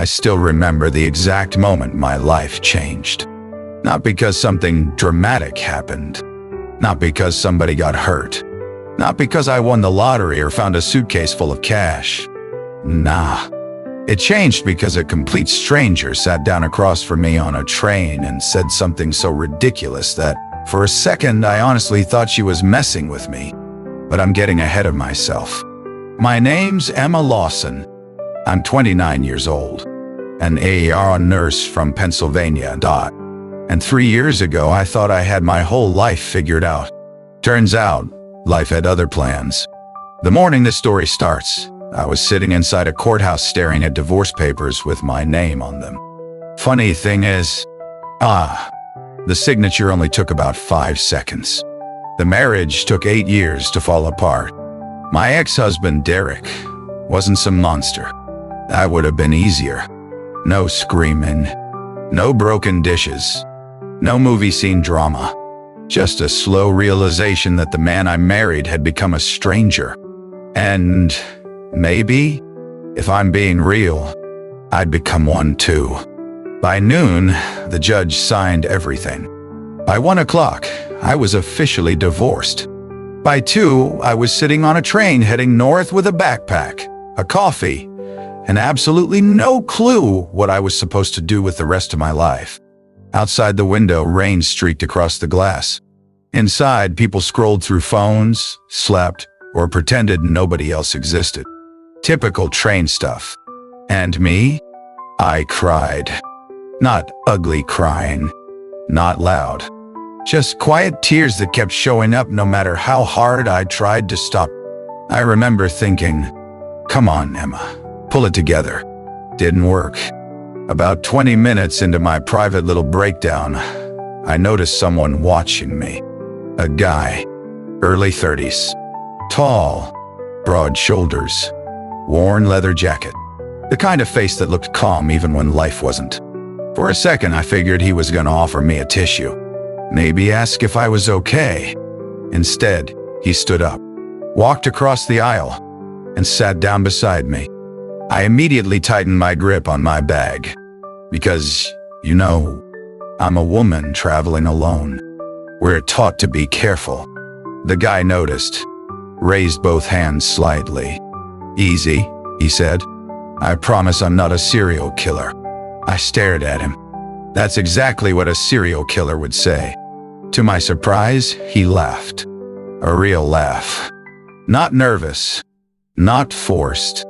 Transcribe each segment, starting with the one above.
I still remember the exact moment my life changed. Not because something dramatic happened. Not because somebody got hurt. Not because I won the lottery or found a suitcase full of cash. Nah. It changed because a complete stranger sat down across from me on a train and said something so ridiculous that, for a second, I honestly thought she was messing with me. But I'm getting ahead of myself. My name's Emma Lawson. I'm 29 years old, an AER nurse from Pennsylvania. And 3 years ago, I thought I had my whole life figured out. Turns out, life had other plans. The morning this story starts, I was sitting inside a courthouse staring at divorce papers with my name on them. Funny thing is, the signature only took about 5 seconds. The marriage took 8 years to fall apart. My ex-husband, Derek, wasn't some monster. That would have been easier. No screaming, no broken dishes, no movie scene drama. Just a slow realization that the man I married had become a stranger. And maybe, if I'm being real, I'd become one too. By noon, the judge signed everything. By 1 o'clock, I was officially divorced. By 2, I was sitting on a train heading north with a backpack, a coffee, and absolutely no clue what I was supposed to do with the rest of my life. Outside the window, rain streaked across the glass. Inside, people scrolled through phones, slept, or pretended nobody else existed. Typical train stuff. And me? I cried. Not ugly crying. Not loud. Just quiet tears that kept showing up no matter how hard I tried to stop. I remember thinking, come on, Emma, pull it together. Didn't work. About 20 minutes into my private little breakdown, I noticed someone watching me. A guy, early 30s, tall, broad shoulders, worn leather jacket. The kind of face that looked calm even when life wasn't. For a second, I figured he was going to offer me a tissue. Maybe ask if I was okay. Instead, he stood up, walked across the aisle, and sat down beside me. I immediately tightened my grip on my bag. Because, I'm a woman traveling alone. We're taught to be careful. The guy noticed, raised both hands slightly. Easy, he said. I promise I'm not a serial killer. I stared at him. That's exactly what a serial killer would say. To my surprise, he laughed. A real laugh. Not nervous. Not forced.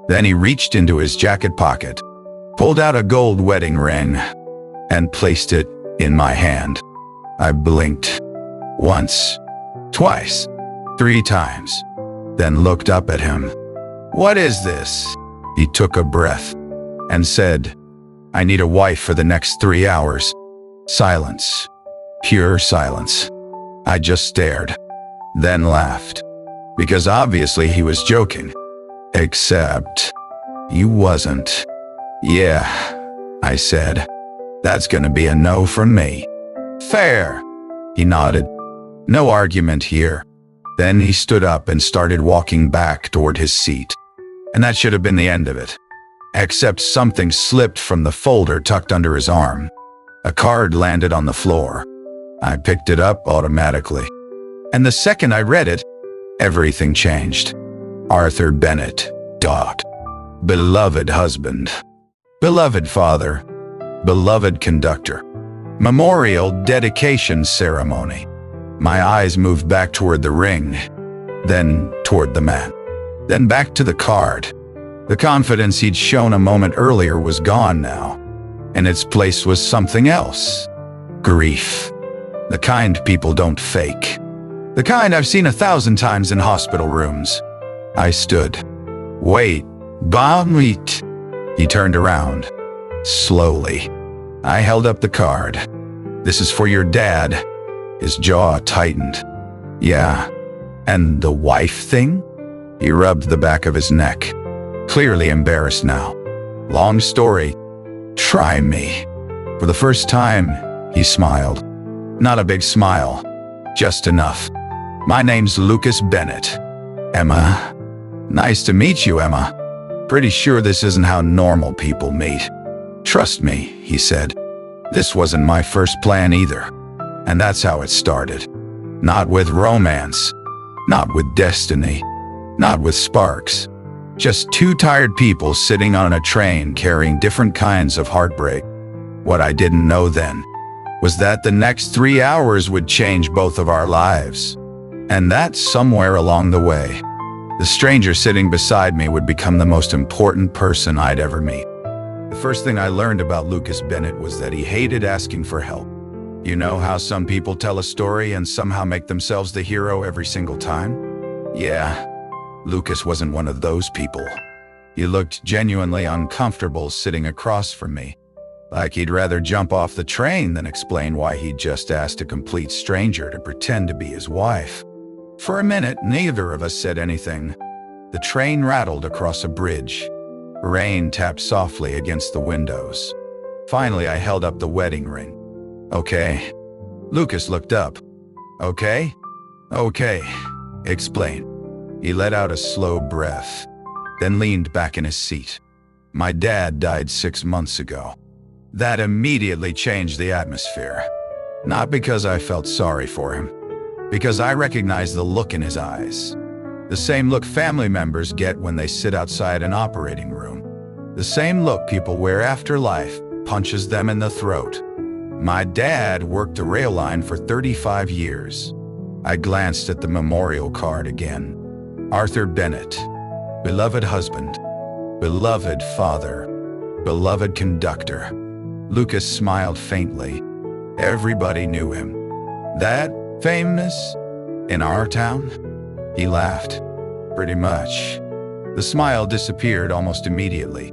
Then he reached into his jacket pocket, pulled out a gold wedding ring, and placed it in my hand. I blinked. Once. Twice. 3 times. Then looked up at him. What is this? He took a breath and said, I need a wife for the next 3 hours. Silence. Pure silence. I just stared, then laughed. Because obviously he was joking. Except, he wasn't. Yeah, I said. That's gonna be a no from me. Fair. He nodded. No argument here. Then he stood up and started walking back toward his seat. And that should have been the end of it. Except something slipped from the folder tucked under his arm. A card landed on the floor. I picked it up automatically. And the second I read it, everything changed. Arthur Bennett. Beloved husband. Beloved father. Beloved conductor. Memorial dedication ceremony. My eyes moved back toward the ring, then toward the man, then back to the card. The confidence he'd shown a moment earlier was gone now. In its place was something else. Grief. The kind people don't fake. The kind I've seen 1,000 times in hospital rooms. I stood. Wait. Wait. He turned around. Slowly. I held up the card. This is for your dad. His jaw tightened. Yeah. And the wife thing? He rubbed the back of his neck. Clearly embarrassed now. Long story. Try me. For the first time, he smiled. Not a big smile. Just enough. My name's Lucas Bennett. Emma. Nice to meet you, Emma. Pretty sure this isn't how normal people meet. Trust me, he said. This wasn't my first plan either. And that's how it started. Not with romance. Not with destiny. Not with sparks. Just two tired people sitting on a train carrying different kinds of heartbreak. What I didn't know then was that the next 3 hours would change both of our lives. And that somewhere along the way, the stranger sitting beside me would become the most important person I'd ever meet. The first thing I learned about Lucas Bennett was that he hated asking for help. You know how some people tell a story and somehow make themselves the hero every single time? Yeah, Lucas wasn't one of those people. He looked genuinely uncomfortable sitting across from me, like he'd rather jump off the train than explain why he'd just asked a complete stranger to pretend to be his wife. For a minute, neither of us said anything. The train rattled across a bridge. Rain tapped softly against the windows. Finally, I held up the wedding ring. Okay. Lucas looked up. Okay? Okay. Explain. He let out a slow breath, then leaned back in his seat. My dad died 6 months ago. That immediately changed the atmosphere. Not because I felt sorry for him, because I recognized the look in his eyes. The same look family members get when they sit outside an operating room. The same look people wear after life punches them in the throat. My dad worked a rail line for 35 years. I glanced at the memorial card again. Arthur Bennett, beloved husband, beloved father, beloved conductor. Lucas smiled faintly. Everybody knew him. That famous? In our town? He laughed. Pretty much. The smile disappeared almost immediately.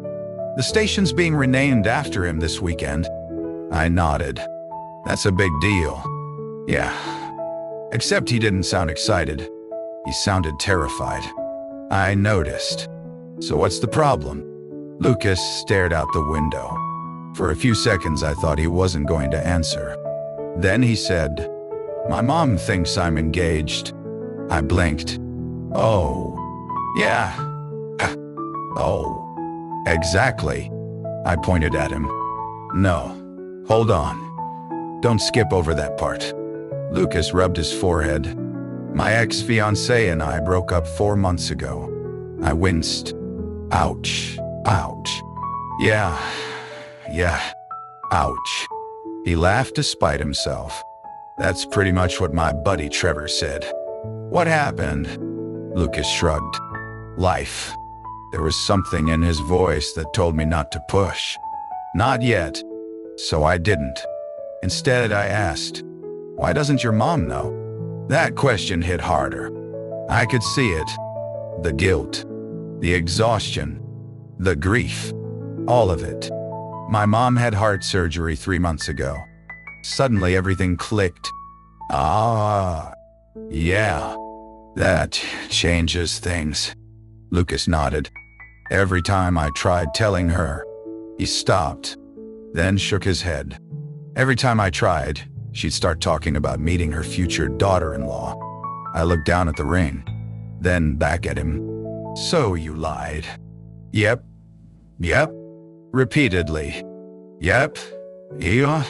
The station's being renamed after him this weekend. I nodded. That's a big deal. Yeah. Except he didn't sound excited. He sounded terrified. I noticed. So what's the problem? Lucas stared out the window. For a few seconds, I thought he wasn't going to answer. Then he said, "My mom thinks I'm engaged." I blinked. Oh, yeah. Oh, exactly. I pointed at him. No, hold on. Don't skip over that part. Lucas rubbed his forehead. My ex-fiancée and I broke up 4 months ago. I winced. Ouch, ouch. Yeah, ouch. He laughed despite himself. That's pretty much what my buddy Trevor said. What happened? Lucas shrugged. Life. There was something in his voice that told me not to push. Not yet. So I didn't. Instead, I asked, "Why doesn't your mom know?" That question hit harder. I could see it. The guilt, the exhaustion, the grief, all of it. My mom had heart surgery 3 months ago. Suddenly everything clicked. Ah, yeah, that changes things. Lucas nodded. Every time I tried telling her, he stopped, then shook his head. Every time I tried, she'd start talking about meeting her future daughter-in-law. I looked down at the ring, then back at him. So you lied. Yep. Repeatedly. Yep. Yeah.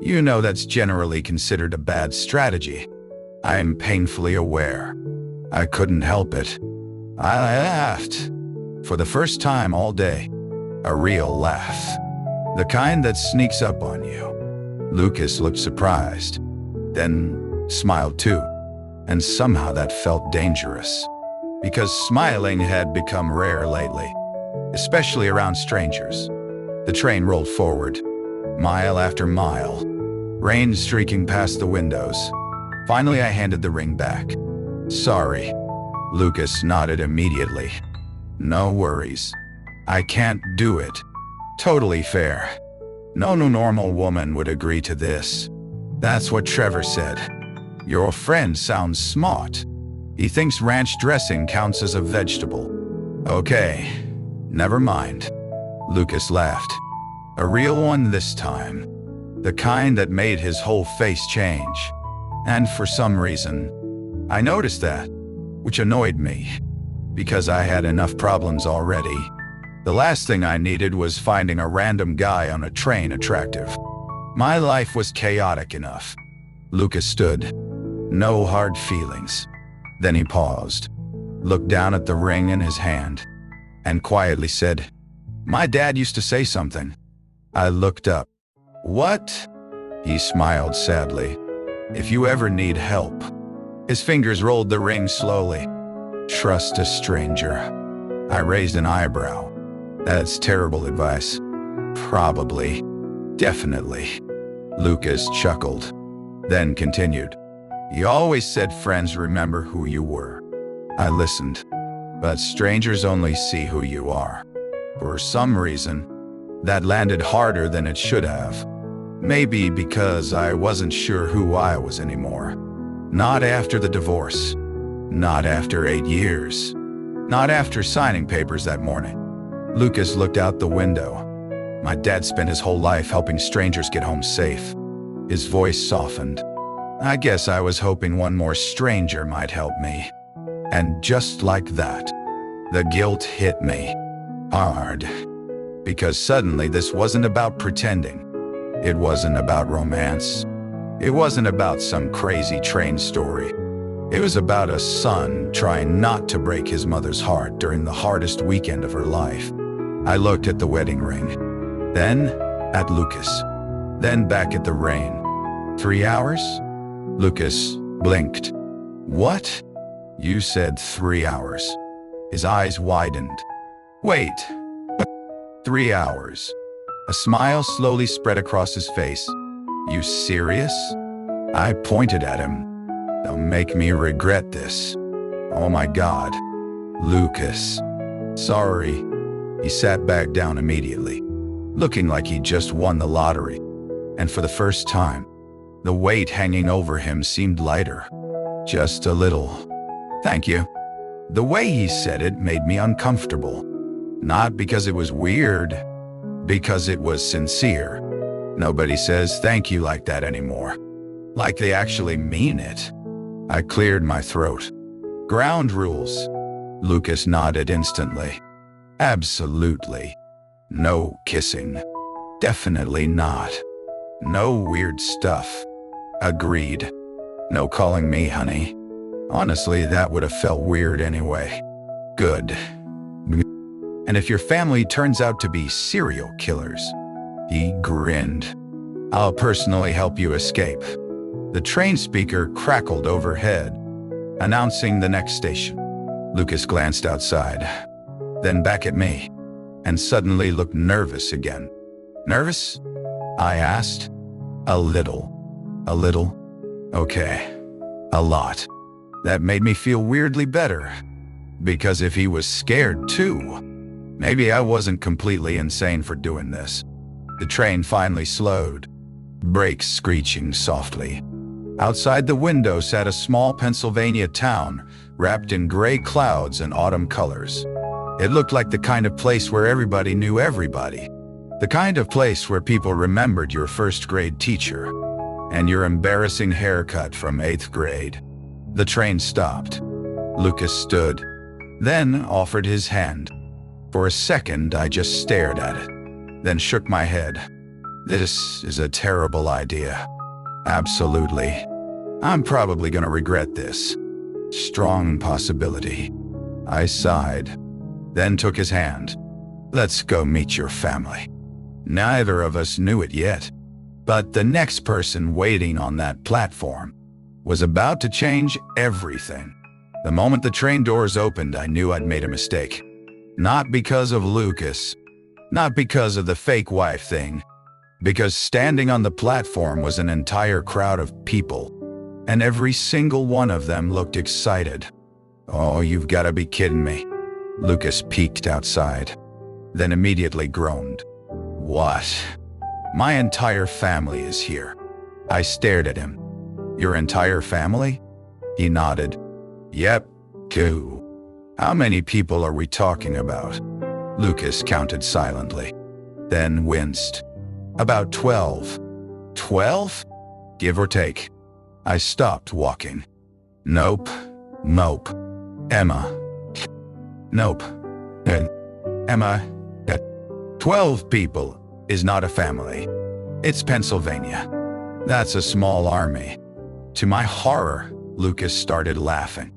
You know that's generally considered a bad strategy. I'm painfully aware. I couldn't help it. I laughed. For the first time all day. A real laugh. The kind that sneaks up on you. Lucas looked surprised, then smiled too. And somehow that felt dangerous. Because smiling had become rare lately, especially around strangers. The train rolled forward, mile after mile, rain streaking past the windows. Finally, I handed the ring back. Sorry. Lucas nodded immediately. No worries. I can't do it. Totally fair. No normal woman would agree to this. That's what Trevor said. Your friend sounds smart. He thinks ranch dressing counts as a vegetable. Okay, never mind. Lucas laughed. A real one this time. The kind that made his whole face change. And for some reason, I noticed that, which annoyed me, because I had enough problems already. The last thing I needed was finding a random guy on a train attractive. My life was chaotic enough. Lucas stood. No hard feelings. Then he paused, looked down at the ring in his hand, and quietly said, "My dad used to say something." I looked up. "What?" He smiled sadly. "If you ever need help." His fingers rolled the ring slowly. "Trust a stranger." I raised an eyebrow. "That's terrible advice." "Probably. Definitely." Lucas chuckled, then continued. "You always said friends remember who you were." I listened. "But strangers only see who you are." For some reason, that landed harder than it should have. Maybe because I wasn't sure who I was anymore. Not after the divorce. Not after 8 years. Not after signing papers that morning. Lucas looked out the window. My dad spent his whole life helping strangers get home safe. His voice softened. I guess I was hoping one more stranger might help me. And just like that, the guilt hit me hard. Because suddenly this wasn't about pretending. It wasn't about romance. It wasn't about some crazy train story. It was about a son trying not to break his mother's heart during the hardest weekend of her life. I looked at the wedding ring, then at Lucas, then back at the rain. 3 hours? Lucas blinked. "What?" "You said 3 hours." His eyes widened. "Wait. 3 hours." A smile slowly spread across his face. "You serious?" I pointed at him. "Don't make me regret this." "Oh my God." "Lucas." "Sorry." He sat back down immediately, looking like he just won the lottery. And for the first time, the weight hanging over him seemed lighter. Just a little. "Thank you." The way he said it made me uncomfortable. Not because it was weird, because it was sincere. Nobody says thank you like that anymore. Like they actually mean it. I cleared my throat. "Ground rules." Lucas nodded instantly. "Absolutely. No kissing. Definitely not. No weird stuff." "Agreed. No calling me honey." Honestly, that would have felt weird anyway. "Good. And if your family turns out to be serial killers," he grinned, "I'll personally help you escape." The train speaker crackled overhead, announcing the next station. Lucas glanced outside, then back at me, and suddenly looked nervous again. "Nervous?" I asked. "A little." "A little?" "Okay. A lot." That made me feel weirdly better. Because if he was scared too, maybe I wasn't completely insane for doing this. The train finally slowed, brakes screeching softly. Outside the window sat a small Pennsylvania town, wrapped in gray clouds and autumn colors. It looked like the kind of place where everybody knew everybody. The kind of place where people remembered your first grade teacher and your embarrassing haircut from 8th grade. The train stopped. Lucas stood, then offered his hand. For a second, I just stared at it, then shook my head. "This is a terrible idea." "Absolutely. I'm probably gonna regret this." "Strong possibility." I sighed, then took his hand. "Let's go meet your family." Neither of us knew it yet, but the next person waiting on that platform was about to change everything. The moment the train doors opened, I knew I'd made a mistake. Not because of Lucas, not because of the fake wife thing, because standing on the platform was an entire crowd of people, and every single one of them looked excited. "Oh, you've got to be kidding me." Lucas peeked outside, then immediately groaned. "What?" "My entire family is here." I stared at him. "Your entire family?" He nodded. "Yep, 2. "How many people are we talking about?" Lucas counted silently, then winced. "About 12. 12? Give or take." I stopped walking. "Nope. Nope. Emma." "Nope. Emma, 12 people is not a family. It's Pennsylvania. That's a small army. To my horror, Lucas started laughing.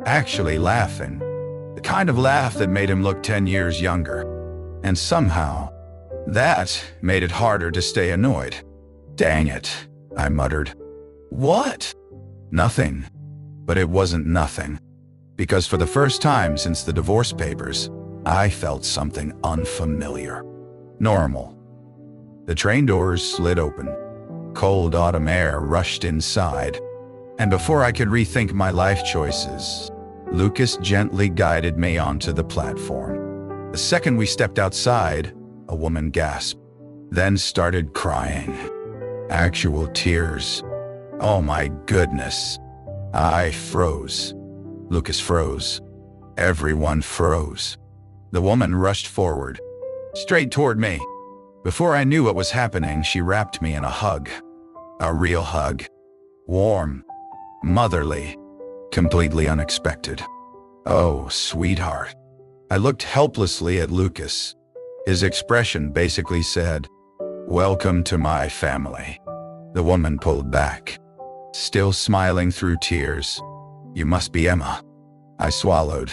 Actually laughing. The kind of laugh that made him look 10 years younger. And somehow, that made it harder to stay annoyed. Dang it, I muttered. What? Nothing. But it wasn't nothing. Because for the first time since the divorce papers, I felt something unfamiliar. Normal. The train doors slid open. Cold autumn air rushed inside. And before I could rethink my life choices, Lucas gently guided me onto the platform. The second we stepped outside, a woman gasped, then started crying. Actual tears. Oh my goodness. I froze. Lucas froze. Everyone froze. The woman rushed forward, straight toward me. Before I knew what was happening, she wrapped me in a hug. A real hug. Warm. Motherly. Completely unexpected. Oh, sweetheart. I looked helplessly at Lucas. His expression basically said, "Welcome to my family." The woman pulled back, still smiling through tears. "You must be Emma." I swallowed.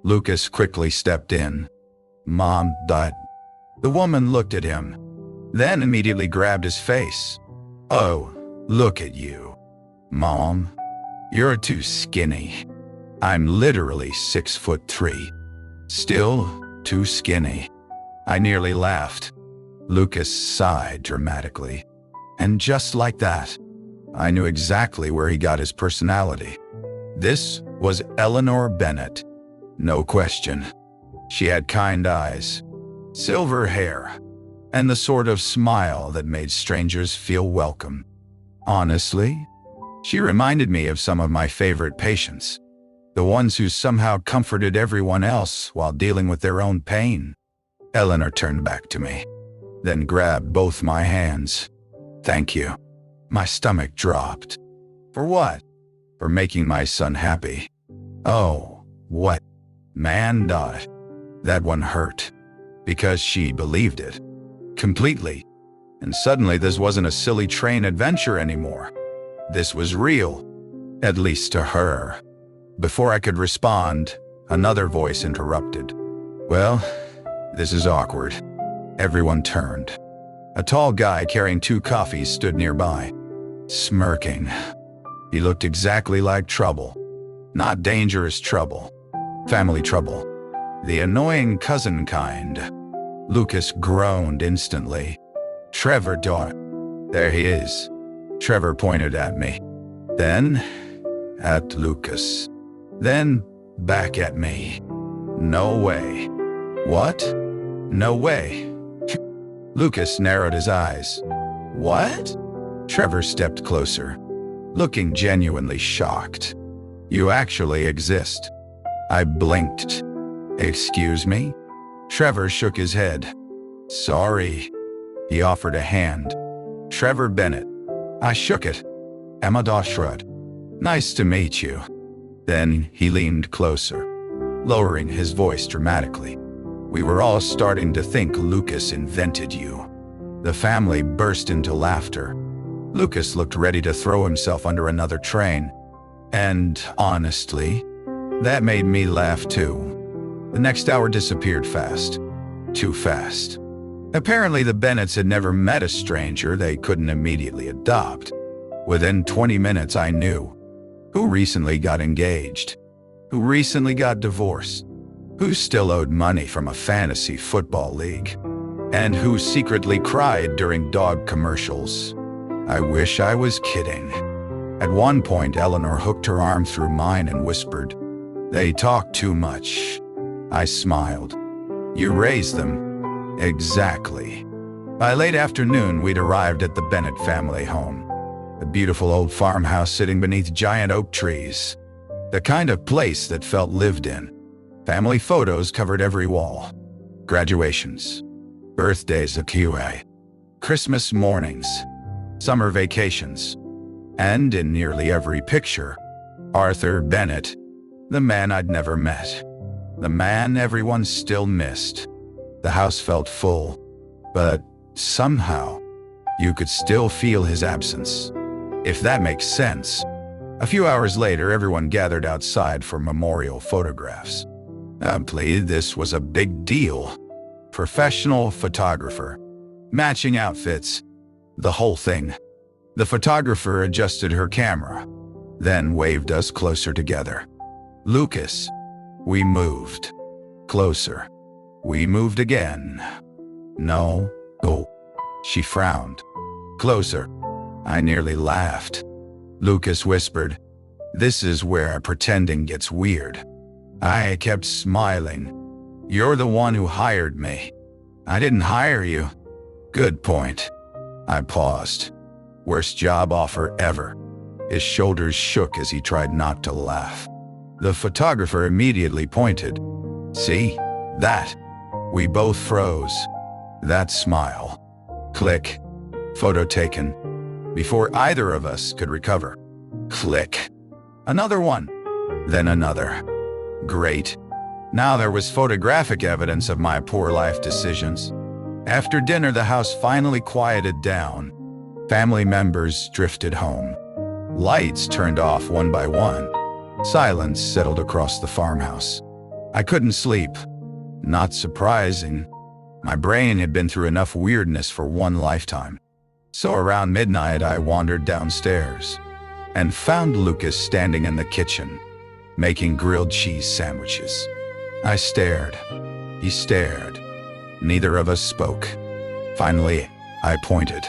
Lucas quickly stepped in. "Mom died." The woman looked at him, then immediately grabbed his face. "Oh, look at you. Mom, you're too skinny." I'm literally 6'3". Still too skinny. I nearly laughed. Lucas sighed dramatically. And just like that, I knew exactly where he got his personality. This was Eleanor Bennett. No question. She had kind eyes, silver hair, and the sort of smile that made strangers feel welcome. Honestly, she reminded me of some of my favorite patients, the ones who somehow comforted everyone else while dealing with their own pain. Eleanor turned back to me, then grabbed both my hands. "Thank you." My stomach dropped. For what? For making my son happy. Oh, what? Man, dot. That one hurt. Because she believed it. Completely. And suddenly this wasn't a silly train adventure anymore. This was real. At least to her. Before I could respond, another voice interrupted. "Well, this is awkward." Everyone turned. A tall guy carrying 2 coffees stood nearby, smirking. He looked exactly like trouble. Not dangerous trouble. Family trouble. The annoying cousin kind. Lucas groaned instantly. "Trevor, dot." "There he is." Trevor pointed at me. Then at Lucas. Then back at me. "No way." "What?" "No way." Lucas narrowed his eyes. "What?" Trevor stepped closer, looking genuinely shocked. "You actually exist." I blinked. "Excuse me?" Trevor shook his head. "Sorry." He offered a hand. "Trevor Bennett." I shook it. Emma Doshrudd. "Nice to meet you." Then he leaned closer, lowering his voice dramatically. "We were all starting to think Lucas invented you." The family burst into laughter. Lucas looked ready to throw himself under another train. And honestly, that made me laugh too. The next hour disappeared fast. Too fast. Apparently the Bennetts had never met a stranger they couldn't immediately adopt. Within 20 minutes I knew who recently got engaged, who recently got divorced, who still owed money from a fantasy football league, and who secretly cried during dog commercials. I wish I was kidding. At one point, Eleanor hooked her arm through mine and whispered, "They talk too much." I smiled. "You raised them." Exactly. By late afternoon, we'd arrived at the Bennett family home. A beautiful old farmhouse sitting beneath giant oak trees. The kind of place that felt lived in. Family photos covered every wall. Graduations. Birthdays of QA. Christmas mornings. Summer vacations. And in nearly every picture, Arthur Bennett, the man I'd never met. The man everyone still missed. The house felt full, but somehow you could still feel his absence, if that makes sense. A few hours later, everyone gathered outside for memorial photographs. Please, this was a big deal. Professional photographer, matching outfits, the whole thing. The photographer adjusted her camera, then waved us closer together. Lucas, we moved. Closer. We moved again. No. Oh. She frowned. Closer. I nearly laughed. Lucas whispered, "This is where pretending gets weird." I kept smiling. "You're the one who hired me." "I didn't hire you." "Good point." I paused. Worst job offer ever. His shoulders shook as he tried not to laugh. The photographer immediately pointed. "See? That?" We both froze. That smile. Click. Photo taken. Before either of us could recover. Click. Another one. Then another. Great. Now there was photographic evidence of my poor life decisions. After dinner, the house finally quieted down. Family members drifted home. Lights turned off one by one. Silence settled across the farmhouse. I couldn't sleep. Not surprising. My brain had been through enough weirdness for one lifetime. So around midnight, I wandered downstairs and found Lucas standing in the kitchen, making grilled cheese sandwiches. I stared. He stared. Neither of us spoke. Finally, I pointed.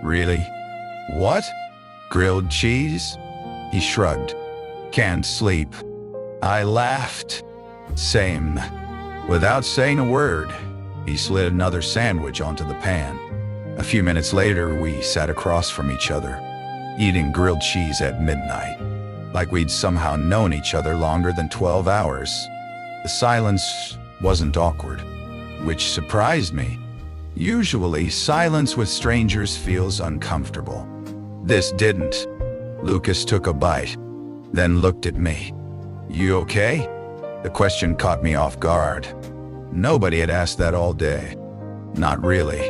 "Really? What? Grilled cheese?" He shrugged. "Can't sleep." I laughed. "Same." Without saying a word, he slid another sandwich onto the pan. A few minutes later, we sat across from each other, eating grilled cheese at midnight, like we'd somehow known each other longer than 12 hours. The silence wasn't awkward, which surprised me. Usually, silence with strangers feels uncomfortable. This didn't. Lucas took a bite, then looked at me. "You okay?" The question caught me off guard. Nobody had asked that all day. "Not really."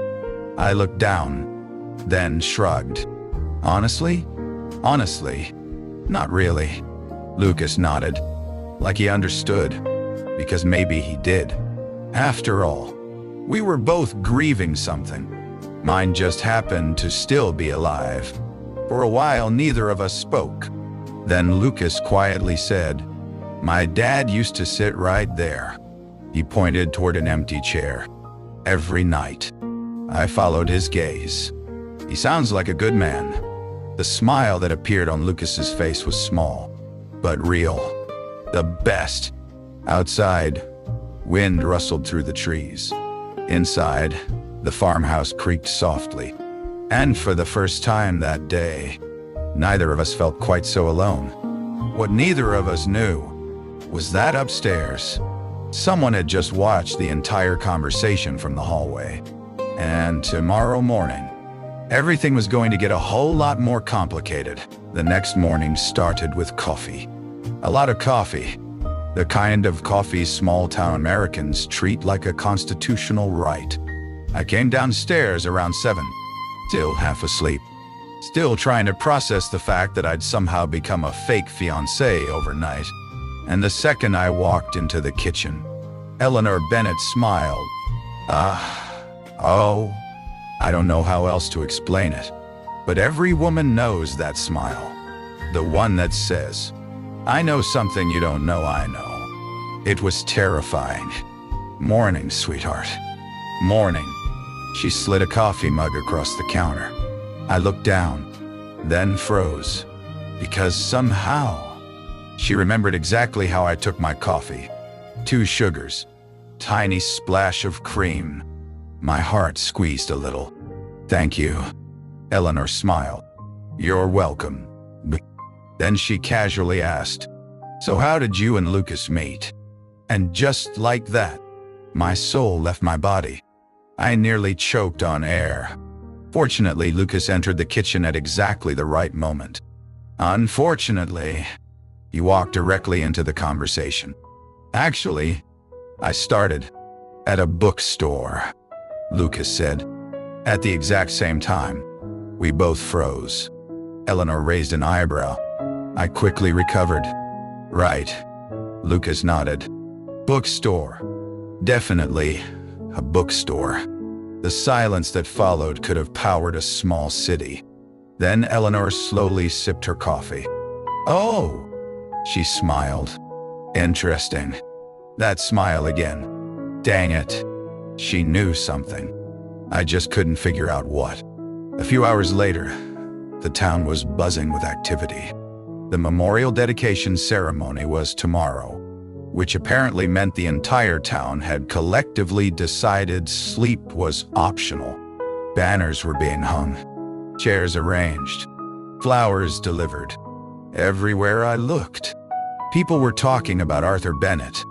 I looked down, then shrugged. Honestly? Honestly, not really." Lucas nodded, like he understood, because maybe he did. After all, we were both grieving something. Mine just happened to still be alive. For a while, neither of us spoke. Then Lucas quietly said, "My dad used to sit right there." He pointed toward an empty chair. "Every night." I followed his gaze. "He sounds like a good man." The smile that appeared on Lucas's face was small, but real. The best. Outside, wind rustled through the trees. Inside, the farmhouse creaked softly. And for the first time that day, neither of us felt quite so alone. What neither of us knew was that upstairs, someone had just watched the entire conversation from the hallway. And tomorrow morning, everything was going to get a whole lot more complicated. The next morning started with coffee. A lot of coffee. The kind of coffee small-town Americans treat like a constitutional right. I came downstairs around 7, still half asleep, still trying to process the fact that I'd somehow become a fake fiancé overnight. And the second I walked into the kitchen, Eleanor Bennett smiled. Oh, I don't know how else to explain it, but every woman knows that smile. The one that says, "I know something you don't know I know." It was terrifying. "Morning, sweetheart." "Morning." She slid a coffee mug across the counter. I looked down, then froze, because somehow she remembered exactly how I took my coffee. 2 sugars, tiny splash of cream. My heart squeezed a little. "Thank you." Eleanor smiled. "You're welcome." Then she casually asked, "So how did you and Lucas meet?" And just like that, my soul left my body. I nearly choked on air. Fortunately, Lucas entered the kitchen at exactly the right moment. Unfortunately, he walked directly into the conversation. "Actually," I started. At a bookstore, Lucas said. At the exact same time, we both froze. Eleanor raised an eyebrow. I quickly recovered. Right. Lucas nodded. Bookstore. Definitely a bookstore. The silence that followed could have powered a small city. Then Eleanor slowly sipped her coffee. Oh, she smiled. Interesting. That smile again. Dang it. She knew something. I just couldn't figure out what. A few hours later, the town was buzzing with activity. The memorial dedication ceremony was tomorrow, which apparently meant the entire town had collectively decided sleep was optional. Banners were being hung, chairs arranged, flowers delivered. Everywhere I looked, people were talking about Arthur Bennett.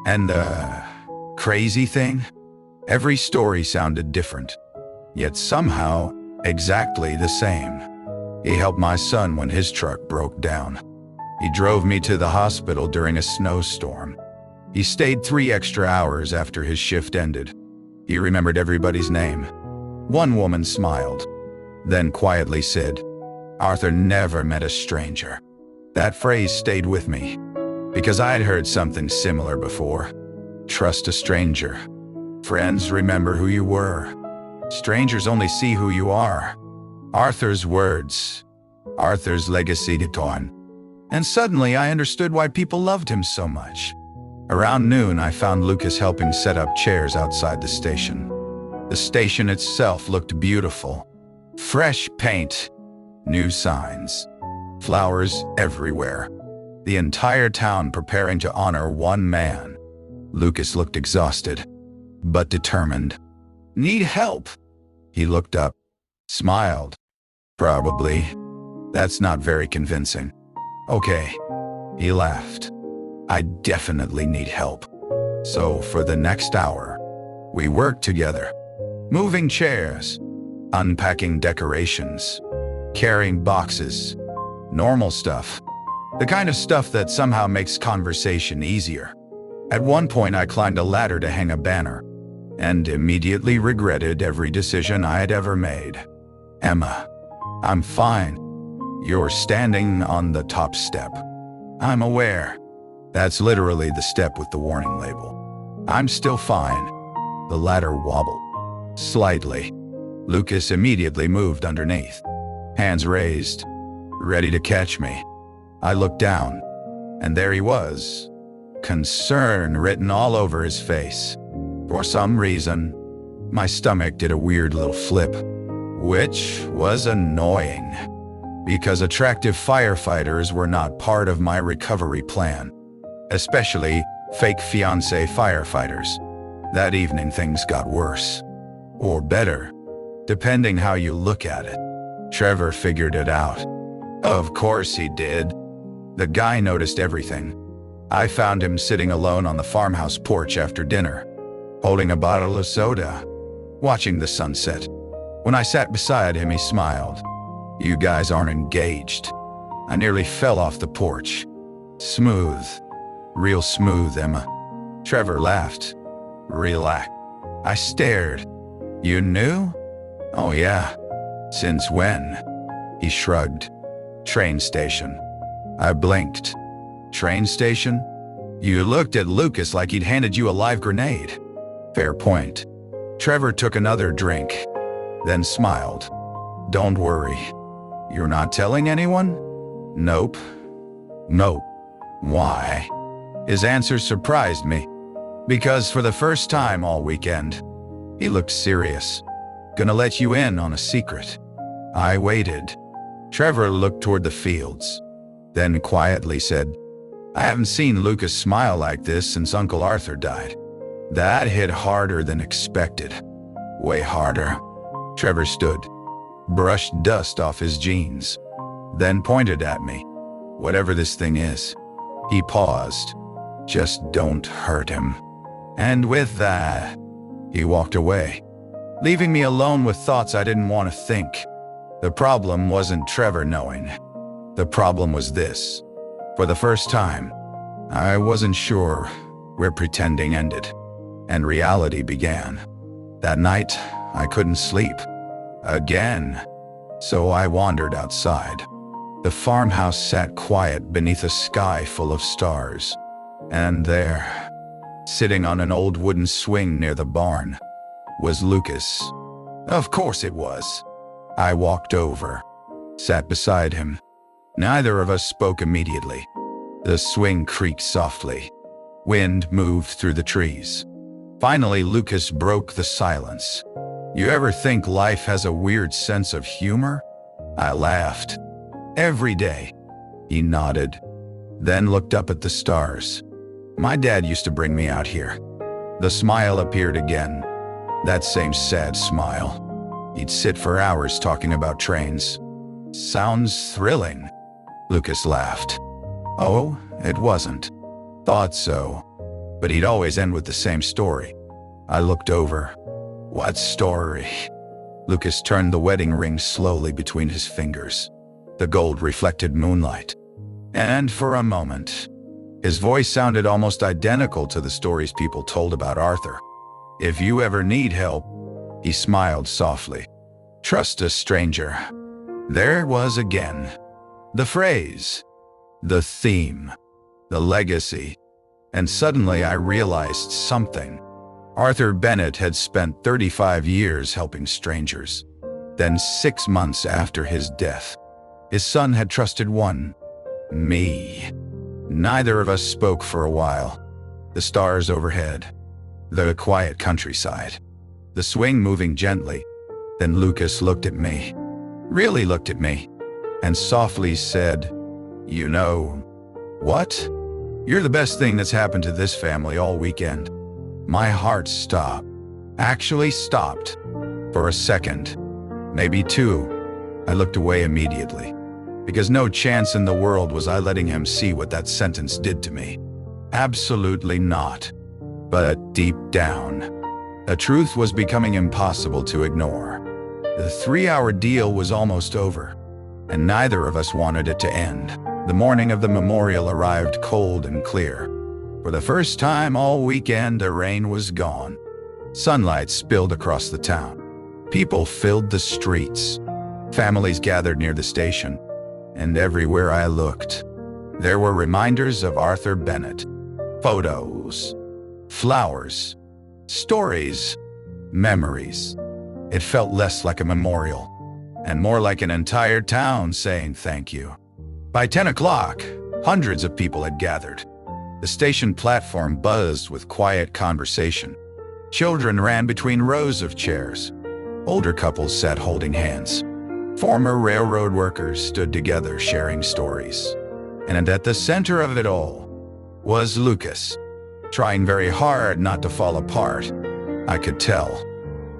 And the crazy thing? Every story sounded different, yet somehow exactly the same. He helped my son when his truck broke down. He drove me to the hospital during a snowstorm. He stayed 3 extra hours after his shift ended. He remembered everybody's name. One woman smiled, then quietly said, Arthur never met a stranger. That phrase stayed with me, because I'd heard something similar before. Trust a stranger. Friends remember who you were. Strangers only see who you are. Arthur's words, Arthur's legacy to on. And suddenly I understood why people loved him so much. Around noon, I found Lucas helping set up chairs outside the station. The station itself looked beautiful. Fresh paint, new signs, flowers everywhere. The entire town preparing to honor one man. Lucas looked exhausted, but determined. Need help? He looked up, smiled. Probably. That's not very convincing. Okay. He laughed. I definitely need help. So for the next hour, we worked together. Moving chairs, unpacking decorations, carrying boxes, normal stuff. The kind of stuff that somehow makes conversation easier. At one point, I climbed a ladder to hang a banner, and immediately regretted every decision I had ever made. Emma, I'm fine. You're standing on the top step. I'm aware. That's literally the step with the warning label. I'm still fine. The ladder wobbled. Slightly. Lucas immediately moved underneath. Hands raised, ready to catch me. I looked down, and there he was. Concern written all over his face. For some reason, my stomach did a weird little flip, which was annoying, because attractive firefighters were not part of my recovery plan, especially fake fiancé firefighters. That evening things got worse, or better, depending how you look at it. Trevor figured it out. Of course he did. The guy noticed everything. I found him sitting alone on the farmhouse porch after dinner, holding a bottle of soda, watching the sunset. When I sat beside him, he smiled. You guys aren't engaged. I nearly fell off the porch. Smooth. Real smooth, Emma. Trevor laughed. Relax. I stared. You knew? Oh yeah. Since when? He shrugged. Train station. I blinked. Train station? You looked at Lucas like he'd handed you a live grenade. Fair point. Trevor took another drink, then smiled. Don't worry. You're not telling anyone? Nope. Nope. Why? His answer surprised me, because for the first time all weekend, he looked serious. Gonna let you in on a secret. I waited. Trevor looked toward the fields, then quietly said, I haven't seen Lucas smile like this since Uncle Arthur died. That hit harder than expected. Way harder. Trevor stood, brushed dust off his jeans, then pointed at me. Whatever this thing is. He paused. Just don't hurt him. And with that, he walked away, leaving me alone with thoughts I didn't want to think. The problem wasn't Trevor knowing. The problem was this. For the first time, I wasn't sure where pretending ended. and reality began. That night, I couldn't sleep. Again. So I wandered outside. The farmhouse sat quiet beneath a sky full of stars. And there, sitting on an old wooden swing near the barn, was Lucas. Of course it was. I walked over, sat beside him. Neither of us spoke immediately. The swing creaked softly. Wind moved through the trees. Finally, Lucas broke the silence. You ever think life has a weird sense of humor? I laughed. Every day. He nodded, then looked up at the stars. My dad used to bring me out here. The smile appeared again. That same sad smile. He'd sit for hours talking about trains. Sounds thrilling. Lucas laughed. Oh, it wasn't. Thought so. But he'd always end with the same story. I looked over. What story? Lucas turned the wedding ring slowly between his fingers. The gold reflected moonlight. And for a moment, his voice sounded almost identical to the stories people told about Arthur. If you ever need help, he smiled softly. Trust a stranger. There it was again. The phrase, the theme, the legacy. And suddenly I realized something. Arthur Bennett had spent 35 years helping strangers. Then 6 months after his death, his son had trusted one, me. Neither of us spoke for a while. The stars overhead, the quiet countryside, the swing moving gently. Then Lucas looked at me, really looked at me, and softly said, You know what? You're the best thing that's happened to this family all weekend. My heart stopped. Actually stopped. For a second. Maybe 2. I looked away immediately. Because no chance in the world was I letting him see what that sentence did to me. Absolutely not. But deep down, a truth was becoming impossible to ignore. The 3-hour deal was almost over, and neither of us wanted it to end. The morning of the memorial arrived cold and clear. For the first time all weekend, the rain was gone. Sunlight spilled across the town. People filled the streets. Families gathered near the station. And everywhere I looked, there were reminders of Arthur Bennett. Photos, flowers, stories, memories. It felt less like a memorial, and more like an entire town saying thank you. By 10 o'clock, hundreds of people had gathered. The station platform buzzed with quiet conversation. Children ran between rows of chairs. Older couples sat holding hands. Former railroad workers stood together sharing stories. And at the center of it all was Lucas, trying very hard not to fall apart. I could tell.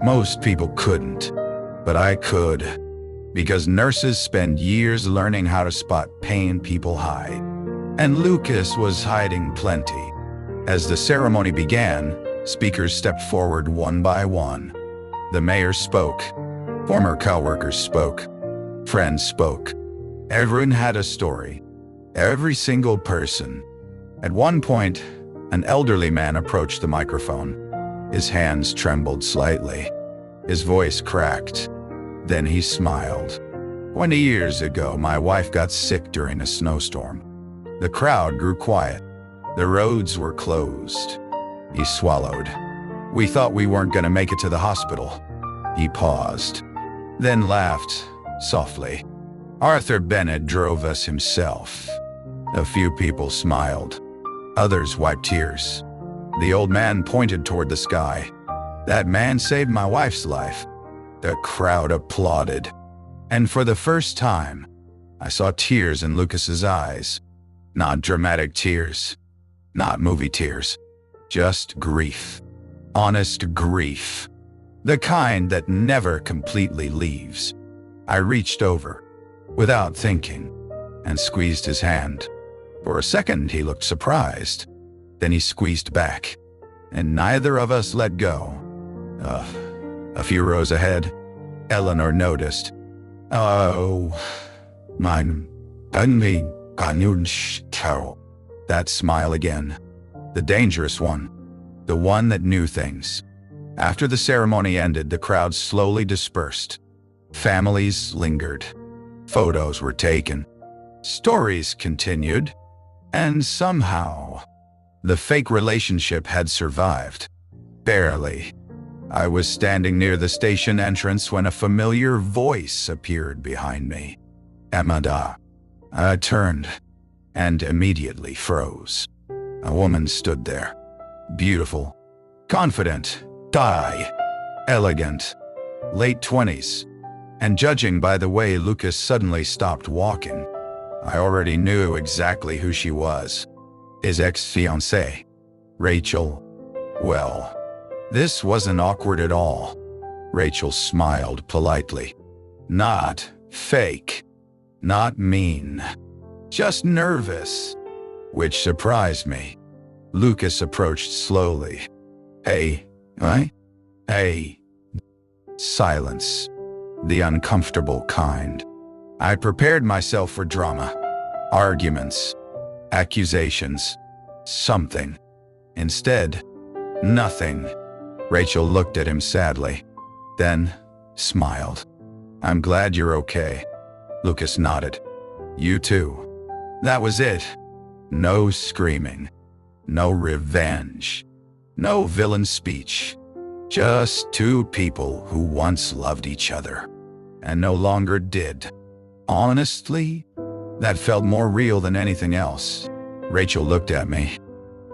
Most people couldn't, but I could. Because nurses spend years learning how to spot pain people hide. And Lucas was hiding plenty. As the ceremony began, speakers stepped forward one by one. The mayor spoke. Former coworkers spoke. Friends spoke. Everyone had a story. Every single person. At one point, an elderly man approached the microphone. His hands trembled slightly. His voice cracked. Then he smiled. 20 years ago, my wife got sick during a snowstorm. The crowd grew quiet. The roads were closed. He swallowed. We thought we weren't going to make it to the hospital. He paused, then laughed softly. Arthur Bennett drove us himself. A few people smiled. Others wiped tears. The old man pointed toward the sky. That man saved my wife's life. The crowd applauded. And for the first time, I saw tears in Lucas's eyes. Not dramatic tears. Not movie tears. Just grief. Honest grief. The kind that never completely leaves. I reached over, without thinking, and squeezed his hand. For a second, he looked surprised. Then he squeezed back, and neither of us let go. A few rows ahead, Eleanor noticed. Oh, mein That smile again. The dangerous one. The one that knew things. After the ceremony ended, the crowd slowly dispersed. Families lingered. Photos were taken. Stories continued. And somehow, the fake relationship had survived. Barely. I was standing near the station entrance when a familiar voice appeared behind me. Emma. I turned and immediately froze. A woman stood there. Beautiful, confident, elegant, late 20s. And judging by the way Lucas suddenly stopped walking, I already knew exactly who she was. His ex-fiancée, Rachel. Well, this wasn't awkward at all. Rachel smiled politely. Not fake, not mean, just nervous, which surprised me. Lucas approached slowly. Hey. Silence. The uncomfortable kind. I prepared myself for drama. Arguments. Accusations. Something. Instead, nothing. Rachel looked at him sadly, then smiled. I'm glad you're okay. Lucas nodded. You too. That was it. No screaming. No revenge. No villain speech. Just two people who once loved each other and no longer did. Honestly, that felt more real than anything else. Rachel looked at me,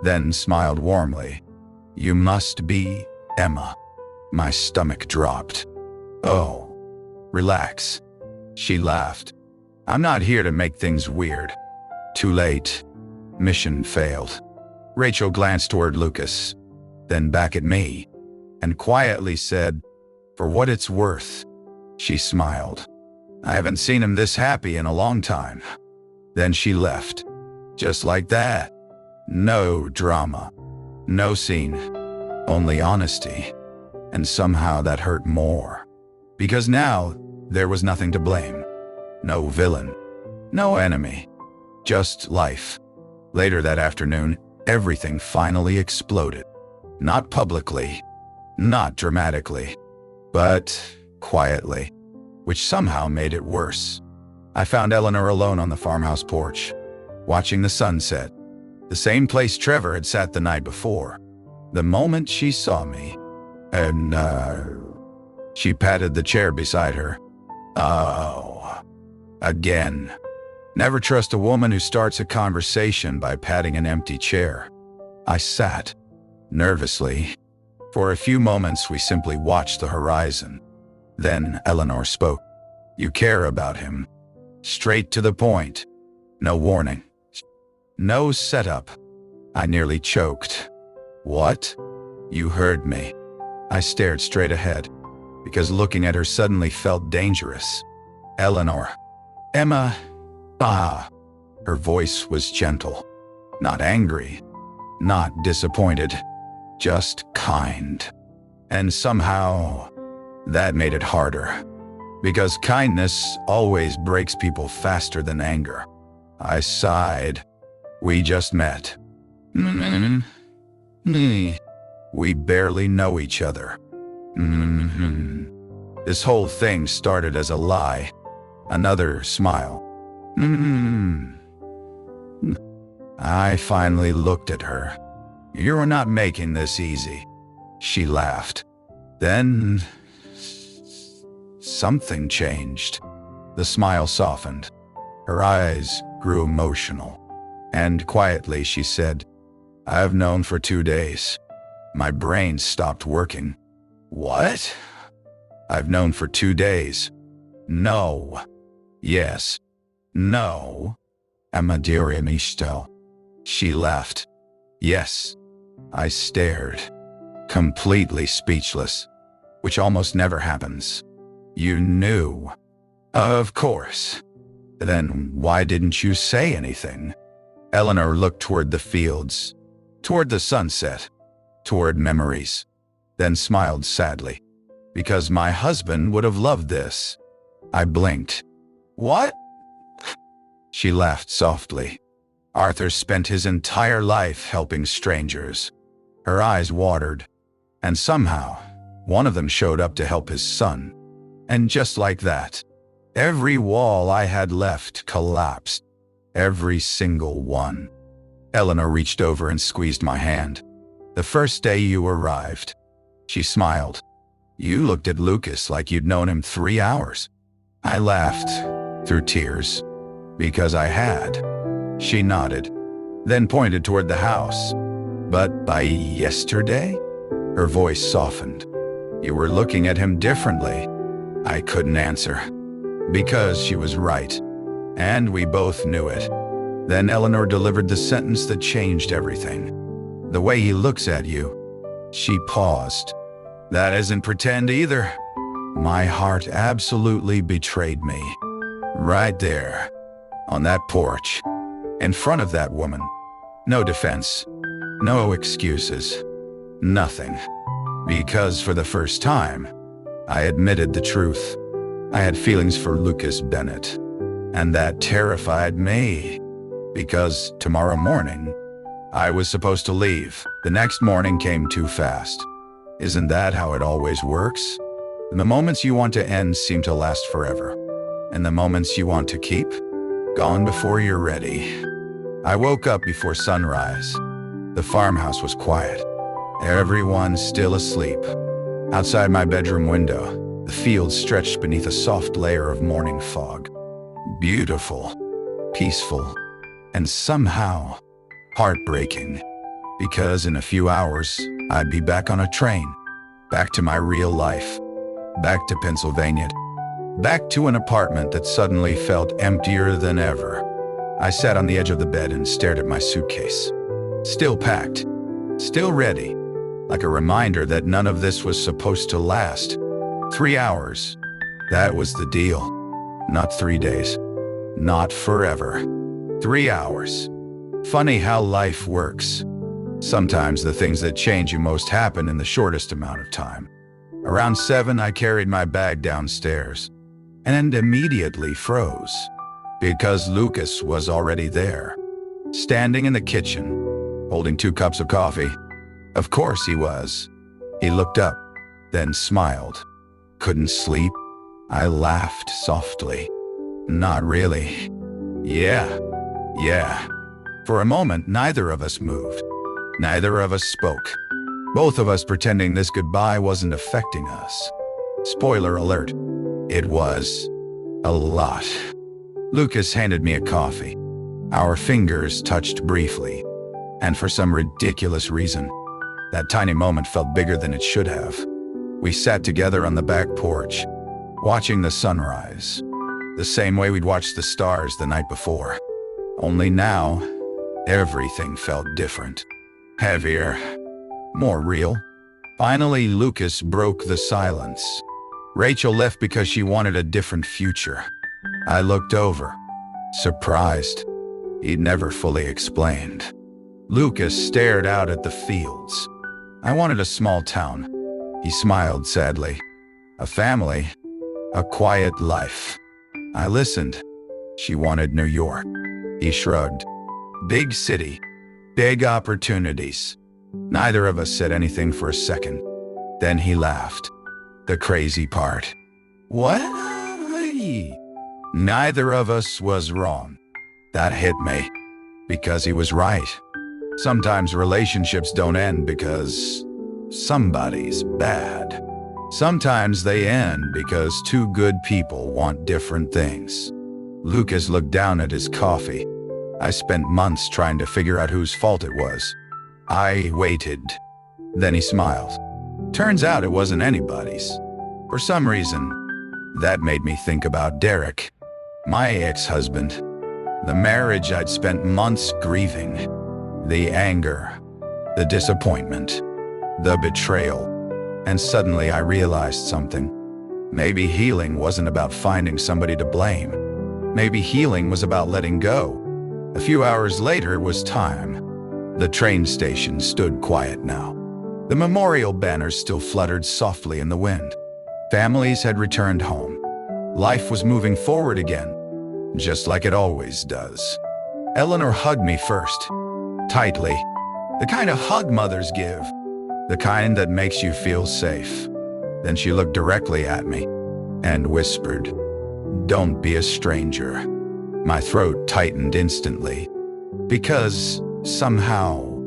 then smiled warmly. You must be Emma. My stomach dropped. Oh, relax. She laughed. I'm not here to make things weird. Too late. Mission failed. Rachel glanced toward Lucas, then back at me, and quietly said, for what it's worth. She smiled. I haven't seen him this happy in a long time. Then she left. Just like that. No drama. No scene. Only honesty. And somehow that hurt more. Because now, there was nothing to blame. No villain. No enemy. Just life. Later that afternoon, everything finally exploded. Not publicly. Not dramatically. But quietly. Which somehow made it worse. I found Eleanor alone on the farmhouse porch, watching the sunset. The same place Trevor had sat the night before. The moment she saw me, and she patted the chair beside her. Oh, again. Never trust a woman who starts a conversation by patting an empty chair. I sat, nervously. For a few moments, we simply watched the horizon. Then Eleanor spoke. You care about him. Straight to the point. No warning. No setup. I nearly choked. What? You heard me. I stared straight ahead, because looking at her suddenly felt dangerous. Eleanor. Emma. Her voice was gentle. Not angry. Not disappointed. Just kind. And somehow, that made it harder. Because kindness always breaks people faster than anger. I sighed. We just met. We barely know each other. This whole thing started as a lie. Another smile. I finally looked at her. You're not making this easy. She laughed. Then something changed. The smile softened. Her eyes grew emotional. And quietly she said, I've known for 2 days. My brain stopped working. What? I've known for 2 days. No. Yes. No. Emma still. She laughed. Yes. I stared. Completely speechless. Which almost never happens. You knew. Of course. Then why didn't you say anything? Eleanor looked toward the fields, toward the sunset, toward memories, then smiled sadly. Because my husband would have loved this. I blinked. What? She laughed softly. Arthur spent his entire life helping strangers. Her eyes watered, and somehow, one of them showed up to help his son. And just like that, every wall I had left collapsed. Every single one. Eleanor reached over and squeezed my hand. "The first day you arrived," she smiled, "you looked at Lucas like you'd known him 3 hours." I laughed, through tears, because I had. She nodded, then pointed toward the house. "But by yesterday?" Her voice softened. "You were looking at him differently." I couldn't answer, because she was right, and we both knew it. Then Eleanor delivered the sentence that changed everything. "The way he looks at you." She paused. "That isn't pretend either." My heart absolutely betrayed me. Right there, on that porch, in front of that woman. No defense, no excuses, nothing. Because for the first time, I admitted the truth. I had feelings for Lucas Bennett, and that terrified me. Because tomorrow morning, I was supposed to leave. The next morning came too fast. Isn't that how it always works? The moments you want to end seem to last forever, and the moments you want to keep, gone before you're ready. I woke up before sunrise. The farmhouse was quiet. Everyone still asleep. Outside my bedroom window, the fields stretched beneath a soft layer of morning fog. Beautiful, peaceful, and somehow heartbreaking. Because in a few hours, I'd be back on a train, back to my real life, back to Pennsylvania, back to an apartment that suddenly felt emptier than ever. I sat on the edge of the bed and stared at my suitcase. Still packed, still ready, like a reminder that none of this was supposed to last. 3 hours, that was the deal. Not 3 days, not forever. 3 hours. Funny how life works. Sometimes the things that change you most happen in the shortest amount of time. Around 7, I carried my bag downstairs and immediately froze because Lucas was already there, standing in the kitchen, holding 2 cups of coffee. Of course he was. He looked up, then smiled. "Couldn't sleep?" I laughed softly. "Not really." Yeah. For a moment, neither of us moved. Neither of us spoke. Both of us pretending this goodbye wasn't affecting us. Spoiler alert, it was. A lot. Lucas handed me a coffee. Our fingers touched briefly, and for some ridiculous reason, that tiny moment felt bigger than it should have. We sat together on the back porch, watching the sunrise, the same way we'd watched the stars the night before. Only now, everything felt different. Heavier. More real. Finally, Lucas broke the silence. Rachel left because she wanted a different future. I looked over, surprised. He'd never fully explained. Lucas stared out at the fields. I wanted a small town. He smiled sadly. A family. A quiet life. I listened. She wanted New York. He shrugged. Big city. Big opportunities. Neither of us said anything for a second. Then he laughed. The crazy part. What? Neither of us was wrong. That hit me. Because he was right. Sometimes relationships don't end because somebody's bad. Sometimes they end because 2 good people want different things. Lucas looked down at his coffee. I spent months trying to figure out whose fault it was. I waited. Then he smiled. Turns out it wasn't anybody's. For some reason, that made me think about Derek, my ex-husband. The marriage I'd spent months grieving. The anger, the disappointment, the betrayal. And suddenly I realized something. Maybe healing wasn't about finding somebody to blame. Maybe healing was about letting go. A few hours later, it was time. The train station stood quiet now. The memorial banners still fluttered softly in the wind. Families had returned home. Life was moving forward again, just like it always does. Eleanor hugged me first, tightly, the kind of hug mothers give. The kind that makes you feel safe. Then she looked directly at me and whispered, "Don't be a stranger." My throat tightened instantly, because somehow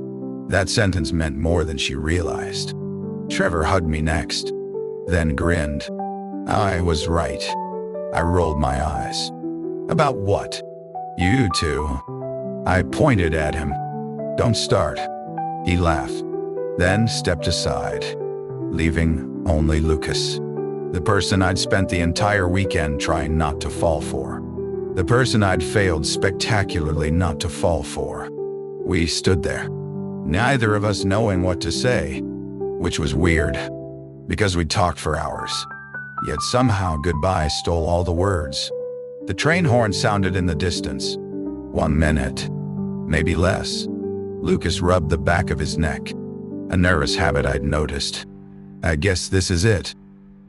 that sentence meant more than she realized. Trevor hugged me next, then grinned. I was right. I rolled my eyes. "About what?" "You two." I pointed at him. "Don't start." He laughed, then stepped aside, leaving only Lucas, the person I'd spent the entire weekend trying not to fall for. The person I'd failed spectacularly not to fall for. We stood there, neither of us knowing what to say, which was weird, because we'd talked for hours. Yet somehow goodbye stole all the words. The train horn sounded in the distance. 1 minute, maybe less. Lucas rubbed the back of his neck, a nervous habit I'd noticed. "I guess this is it."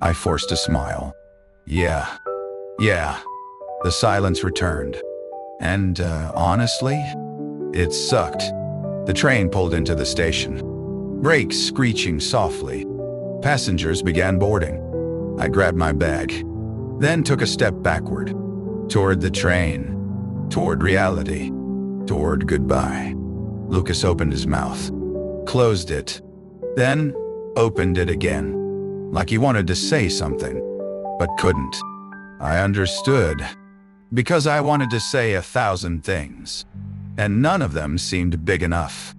I forced a smile. Yeah. The silence returned. And honestly, it sucked. The train pulled into the station, brakes screeching softly. Passengers began boarding. I grabbed my bag, then took a step backward, toward the train, toward reality, toward goodbye. Lucas opened his mouth, closed it, then opened it again, like he wanted to say something, but couldn't. I understood, because I wanted to say 1,000 things, and none of them seemed big enough.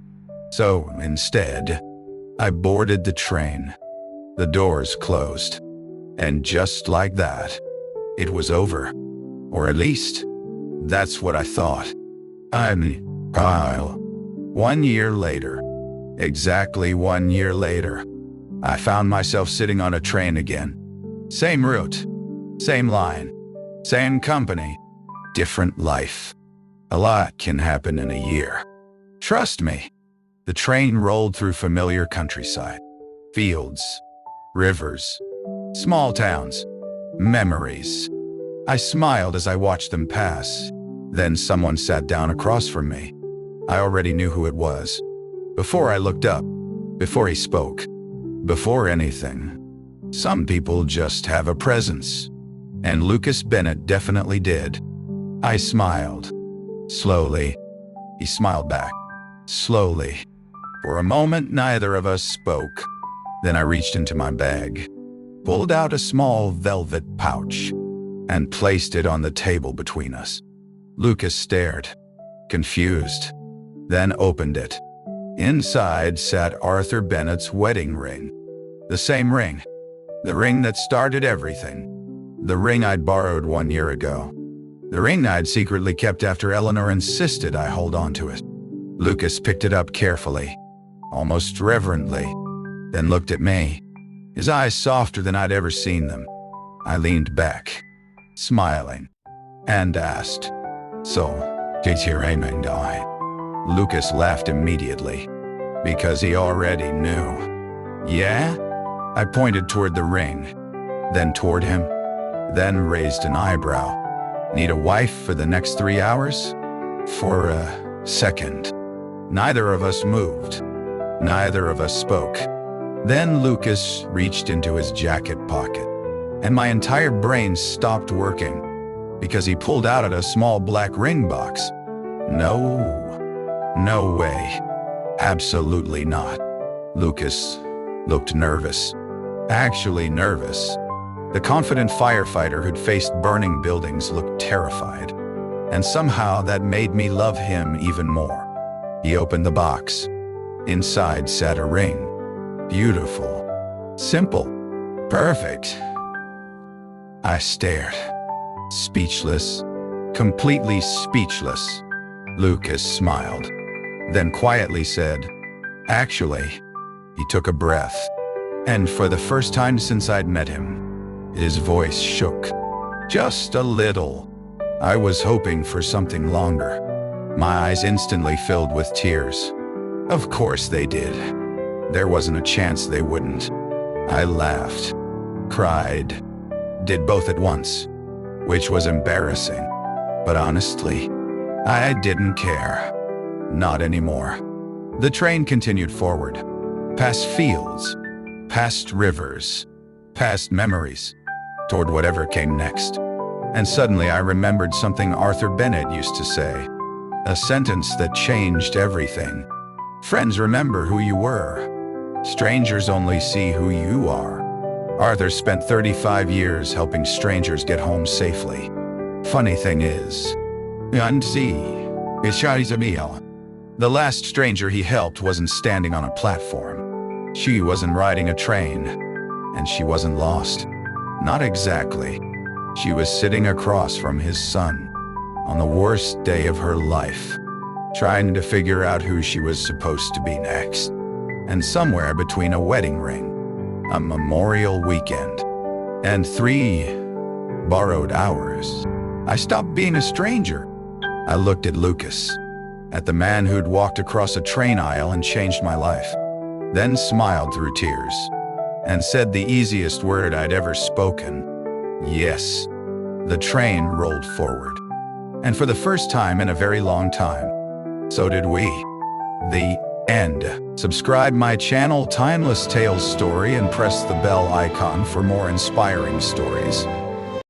So instead, I boarded the train. The doors closed, and just like that, it was over. Or at least, that's what I thought. Kyle. 1 year later, exactly 1 year later, I found myself sitting on a train again. Same route, same line, same company, different life. A lot can happen in a year. Trust me. The train rolled through familiar countryside, fields, rivers, small towns, memories. I smiled as I watched them pass. Then someone sat down across from me. I already knew who it was. Before I looked up, before he spoke, before anything. Some people just have a presence. And Lucas Bennett definitely did. I smiled. Slowly. He smiled back. Slowly. For a moment, neither of us spoke. Then I reached into my bag, pulled out a small velvet pouch, and placed it on the table between us. Lucas stared, confused, then opened it. Inside sat Arthur Bennett's wedding ring. The same ring. The ring that started everything. The ring I'd borrowed 1 year ago. The ring I'd secretly kept after Eleanor insisted I hold on to it. Lucas picked it up carefully, almost reverently, then looked at me, his eyes softer than I'd ever seen them. I leaned back, smiling, and asked, "So, did your ring die?" Lucas laughed immediately, because he already knew. "Yeah?" I pointed toward the ring, then toward him, then raised an eyebrow. "Need a wife for the next 3 hours?" For a second, neither of us moved. Neither of us spoke. Then Lucas reached into his jacket pocket, and my entire brain stopped working, because he pulled out a small black ring box. No way. Absolutely not. Lucas looked nervous. Actually nervous. The confident firefighter who'd faced burning buildings looked terrified, and somehow that made me love him even more. He opened the box. Inside sat a ring. Beautiful. Simple. Perfect. I stared. Speechless. Completely speechless. Lucas smiled, then quietly said, "Actually," he took a breath, and for the first time since I'd met him, his voice shook. Just a little. I was hoping for something longer. My eyes instantly filled with tears. Of course they did. There wasn't a chance they wouldn't. I laughed, cried, did both at once, which was embarrassing. But honestly, I didn't care. Not anymore. The train continued forward. past fields, past rivers, past memories, toward whatever came next. And suddenly I remembered something Arthur Bennett used to say, a sentence that changed everything. Friends remember who you were. Strangers only see who you are. Arthur spent 35 years helping strangers get home safely. Funny thing is, the last stranger he helped wasn't standing on a platform. She wasn't riding a train, and she wasn't lost. Not exactly. She was sitting across from his son on the worst day of her life, trying to figure out who she was supposed to be next. And somewhere between a wedding ring, a memorial weekend, and 3 borrowed hours, I stopped being a stranger. I looked at Lucas, at the man who'd walked across a train aisle and changed my life, then smiled through tears, and said the easiest word I'd ever spoken. Yes. The train rolled forward. And for the first time in a very long time, so did we. The end. Subscribe my channel Timeless Tales Story and press the bell icon for more inspiring stories.